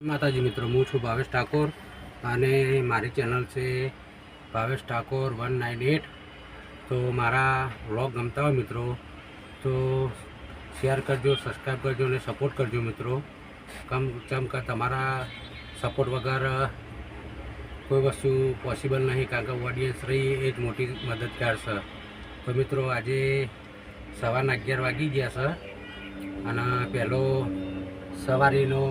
માતાજી મિત્રો, હું છું ભાવેશ ઠાકોર અને મારી ચેનલ છે ભાવેશ ઠાકોર 198। તો મારા વ્લોગ ગમતા હોય મિત્રો તો શેર કરજો, સબસ્ક્રાઈબ કરજો અને સપોર્ટ કરજો મિત્રો। કેમ કે તમારા સપોર્ટ વગર કોઈ વસ્તુ પોસિબલ નહીં, કારણ કે ઓડિયન્સ રહી એ જ મોટી મદદગાર છે। તો મિત્રો આજે સવારના 11 વાગી ગયા છે અને પહેલો સવારીનો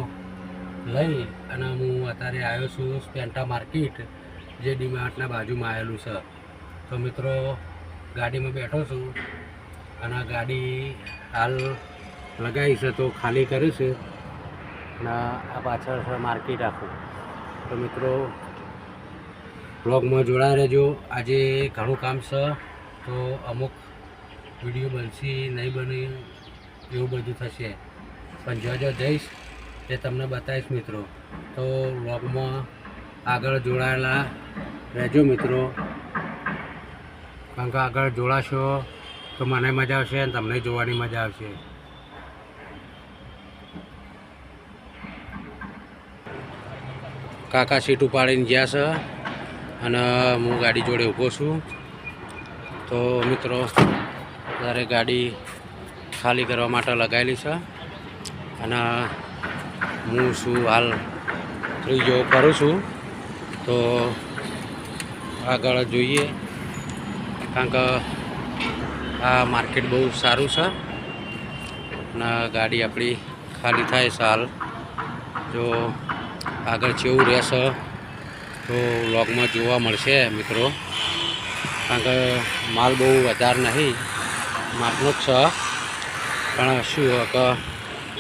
લઈ અને હું અત્યારે આવ્યો છું સ્પેન્ટા માર્કેટ, જે ડીમાર્ટના બાજુમાં આવેલું છે। તો મિત્રો ગાડીમાં બેઠો છું અને ગાડી હાલ લગાવી છે તો ખાલી કર્યું છે અને આ પાછળ છે માર્કેટ આખું। તો મિત્રો બ્લોગમાં જોડાઈ રહેજો। આજે ઘણું કામ છે તો અમુક વિડીયો બનશે, નહીં બને એવું બધું થશે, પણ જો જઈશ એ તમને બતાવીશ મિત્રો। તો વ્લોગમાં આગળ જોડાયેલા રહેજો મિત્રો, કારણ કે આગળ જોડાશો તો મને મજા આવશે અને તમને જોવાની મજા આવશે। કાકા સીટ ઉપાડીને ગયા છે અને હું ગાડી જોડે ઊભો છું। તો મિત્રો ત્યારે ગાડી ખાલી કરવા માટે લગાવેલી છે અને હું શું હાલ ત્રીજો કરું છું। તો આગળ જોઈએ, કારણ કે આ માર્કેટ બહુ સારું છે અને ગાડી આપણી ખાલી થાય છે હાલ। જો આગળ કેવું રહેશે તો વ્લોગમાં જોવા મળશે મિત્રો, કારણ કે માલ બહુ વધારે નહીં, માપનો જ છે, પણ શું કે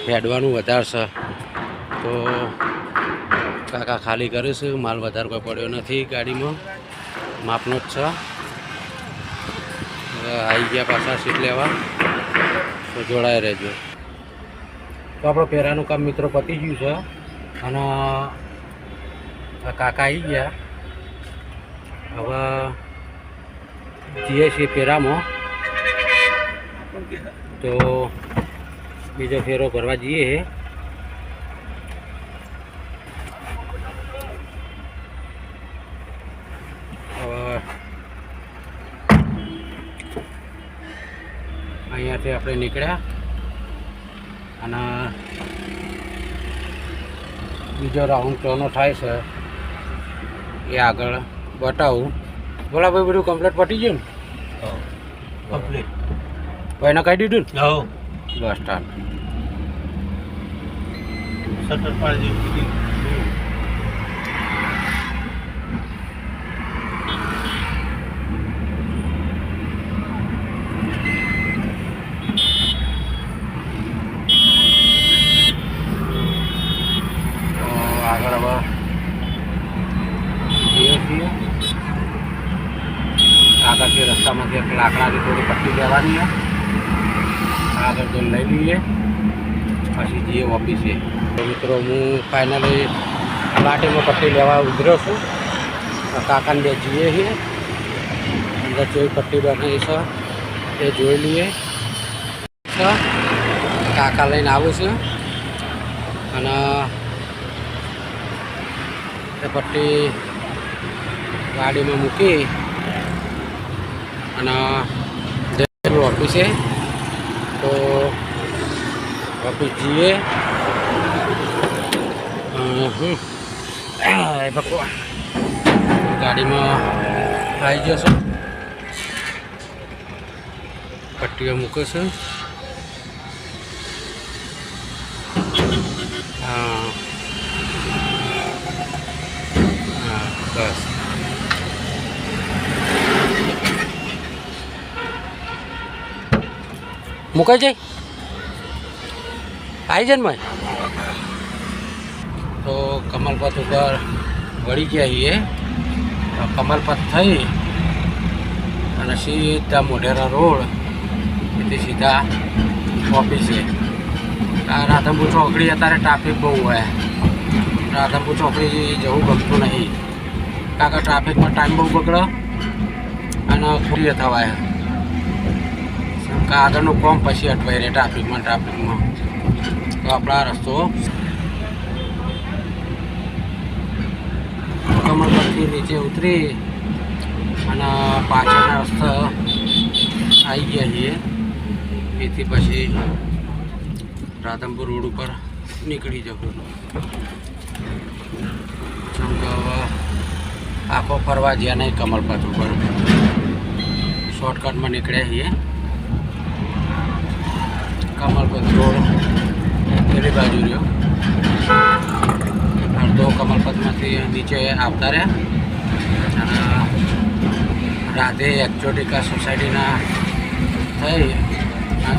હેડવાનું વધારે છે। તો કાકા ખાલી કરે છે, માલ વધારે કોઈ પડ્યો નથી ગાડીમાં, માપનો જ છે। આવી ગયા પાછા સીટ લેવા, તો જોડાઈ રહેજો। તો આપણો પહેરાનું કામ મિત્રો પતી ગયું છે અને કાકા આવી ગયા। હવે જઈએ છીએ પહેરામાં, તો બીજો ફેરો ભરવા જઈએ। અહીંયાથી આપણે નીકળ્યા અને બીજો રાઉન્ડ ચોનો થાય છે એ આગળ બતાવું। બોલા ભાઈ, બધું કમ્પ્લીટ પટી ગયું ને? કમ્પ્લીટ ભાઈને કહી દીધું ને? હા, બસ સ્ટાર્ટ શટર પાડી દીધું। આગળ હવે જઈએ છીએ, આગળથી રસ્તામાંથી એક લાકડાની થોડી પટ્ટી લેવાની, આગળ જઈને લઈ લઈએ, પછી જઈએ ઓફિસે। તો મિત્રો હું ફાઇનલી લાટીમાં પટ્ટી લેવા ઉતર્યો છું, કાકાને બે જઈએ છીએ, અંદર જેવી પટ્ટી બનાવી છે એ જોઈ લઈએ। કાકા લઈને આવું છું અને એ પટ્ટી ગાડીમાં મૂકી અને જઈશું ઓફિસે। તો ઓફિસ જઈએ। ભગવાન, ગાડીમાં આવી જશે, પટ્ટીઓ મૂકે છે। હા, બસ મુકાઈ જાય, આવી જાય ને ભાઈ। તો કમલપથ ઉપર વળી ગયા છીએ, કમલપથ થઈ અને સીધા મોઢેરા રોડ એથી સીધા ઓફિસે। રાધનપુર ચોકડી અત્યારે ટ્રાફિક બહુ હોય, રાધનપુર ચોકડી જવું ગમતું નહીં, કારણ કે ટ્રાફિકમાં ટાઈમ બહુ બગડે અને ખોટી થવાય, આગળનું કોમ પછી અટવાય રહે ટ્રાફિકમાં। તો આપણા રસ્તો કમળ પરથી નીચે ઉતરી અને પાછળના રસ્તા આવી ગયા છીએ. એથી પછી રાધનપુર રોડ ઉપર નીકળી જવું. જેમ કે હવે આખો ફરવા જ્યાં નહીં કમલપથ ઉપર શોર્ટકટમાં નીકળ્યા છીએ. કમલપથ રોડ પેલી બાજુ રહ્યો. અડધો કમલપથમાંથી નીચે આવતા રહ્યા અને રાધે એક્ઝોટિકા સોસાયટીના થઈ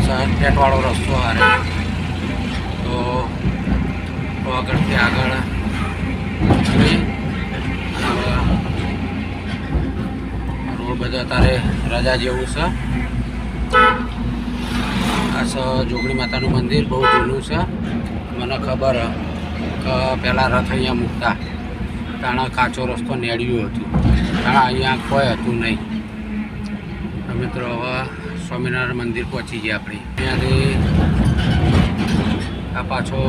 શહેર પેટવાળો રસ્તો હારે તો આગળથી આગળ જઈ રોડ બધો અત્યારે રજા જેવું છે. આ જોગણી માતાનું મંદિર બહુ જૂનું છે. મને ખબર કે પહેલાં રથ અહીંયા મૂકતા તાણા કાચો રસ્તો નેડ્યું હતું. તાણા અહીંયા કોઈ હતું નહીં. તો મિત્રો હવે સ્વામિનારાયણ મંદિર પહોંચી ગયા આપણે. ત્યાંથી આ પાછો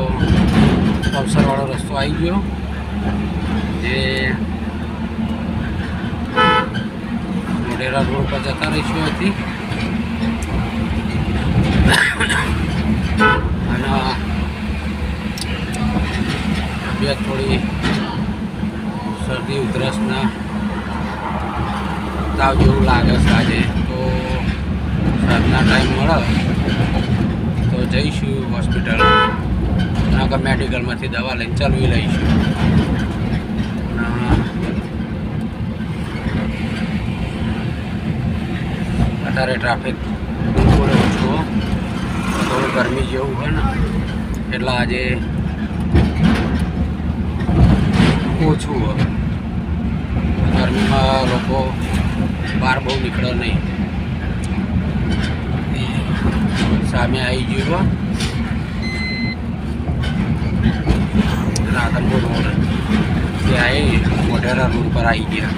અવસરવાળો રસ્તો આવી ગયો જે મોઢેરા રોડ પર જતા રહીશું હતી. અને તબિયત થોડી શરદી ઉધરસના તાવ જેવું લાગે છે આજે. તો સાંજના ટાઈમ મળે તો જઈશું હોસ્પિટલ. નાકા મેડિકલમાંથી દવા લઈને ચાલવી લઈશું. અત્યારે ટ્રાફિક બિલકુલ ઓછો. થોડું ગરમી જેવું હોય ને એટલે આજે ઓછું હોય. ગરમીમાં લોકો બહાર બહુ નીકળે નહીં. સામે આવી ગયું રાધનપુર રોડ ત્યાં આવી મોઢેરા રોડ પર આવી ગયા.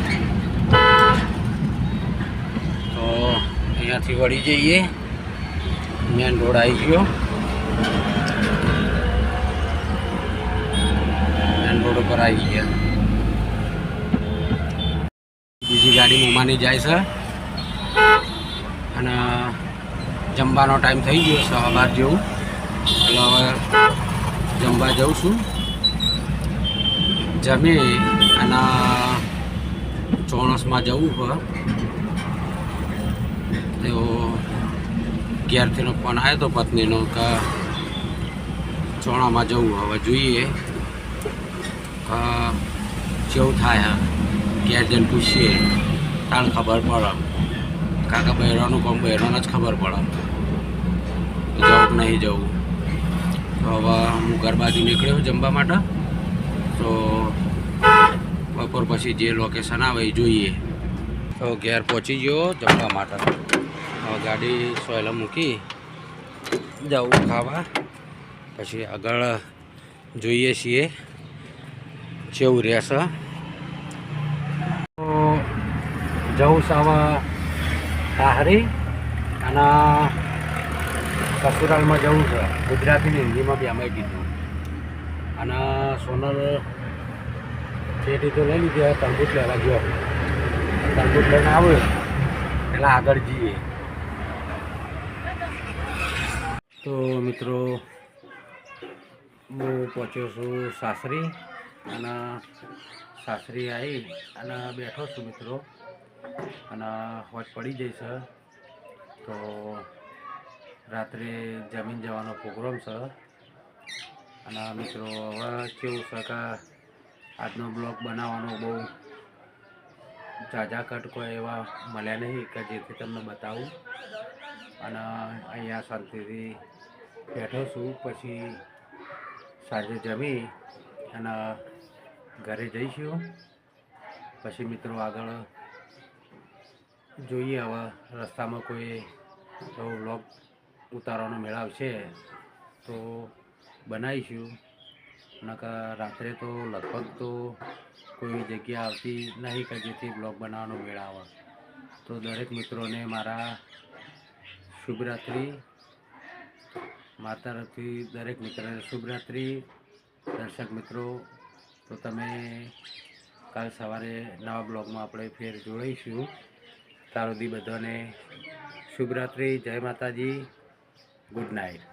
તો અહીંયાથી વળી જઈએ. મેન રોડ આવી ગયો. મેન રોડ ઉપર આવી ગયા. બીજી ગાડી મોમાની જાય છે અને જમવાનો ટાઈમ થઈ ગયો 12:30 જેવું. એટલે હવે જમવા જાઉં છું. જમી અને ચોણસમાં જવું હોય તો ઘેરથીનો ફોન આવ્યો તો પત્નીનો કે ચોણામાં જવું. હવે જોઈએ કેવું થાય. ઘેર જઈને પૂછીએ તાણ ખબર પડે. કાકા બહેરાનું કોમ બહેરાને જ ખબર પડે જવું કે નહીં જવું. તો હવે હું ઘર બાજુ નીકળ્યો જમવા માટે. તો બપોર પછી જે લોકેશન આવે એ જોઈએ. તો ઘેર પહોંચી ગયો જમવા માટે. હવે ગાડી સોયલા મૂકી જવું ખાવા. પછી આગળ જોઈએ છીએ કેવું રહેશે. તો જવું છે હવે તાહરી અને સસુરાલમાં જવું છે. ગુજરાતી ને હિન્દીમાં બી અમે કીધું. અને સોનલ પેટી તો લઈ લીધી. તરબૂચ લેવા ગયો. તરબૂચ લઈને આવ્યો એટલે આગળ જઈએ. તો મિત્રો હું પહોંચ્યો છું સાસરી અને સાસરી આવી અને બેઠો છું મિત્રો. અને હોજ પડી જઈશ તો રાત્રે જમીન જવાનો પ્રોગ્રામ છે. અને મિત્રો હવે કેવું છે કે આજનો બ્લોગ બનાવવાનો બહુ ઝાઝા કટ કોઈ એવા મળ્યા નહીં કે જેથી તમને બતાવું. અને અહીંયા શાંતિથી બેઠો છું. પછી સાંજે જમી અને ઘરે જઈશું. પછી મિત્રો આગળ જોઈએ હવે રસ્તામાં કોઈ એવો વ્લોગ ઉતારવાનો મેળ આવશે તો બનાવીશું. નકર રાત્રે તો લગભગ તો કોઈ જગ્યા આવતી નહીં કે જેથી બ્લોગ બનાવવાનો મેળ આવે. તો દરેક મિત્રોને મારા શુભરાત્રિ. મારા તરફથી દરેક મિત્રોને શુભરાત્રિ. દર્શક મિત્રો તો તમે કાલ સવારે નવા બ્લોગમાં આપણે ફેર જોડાઈશું. તારો દી બધાને શુભરાત્રિ, જય માતાજી, ગુડ નાઇટ.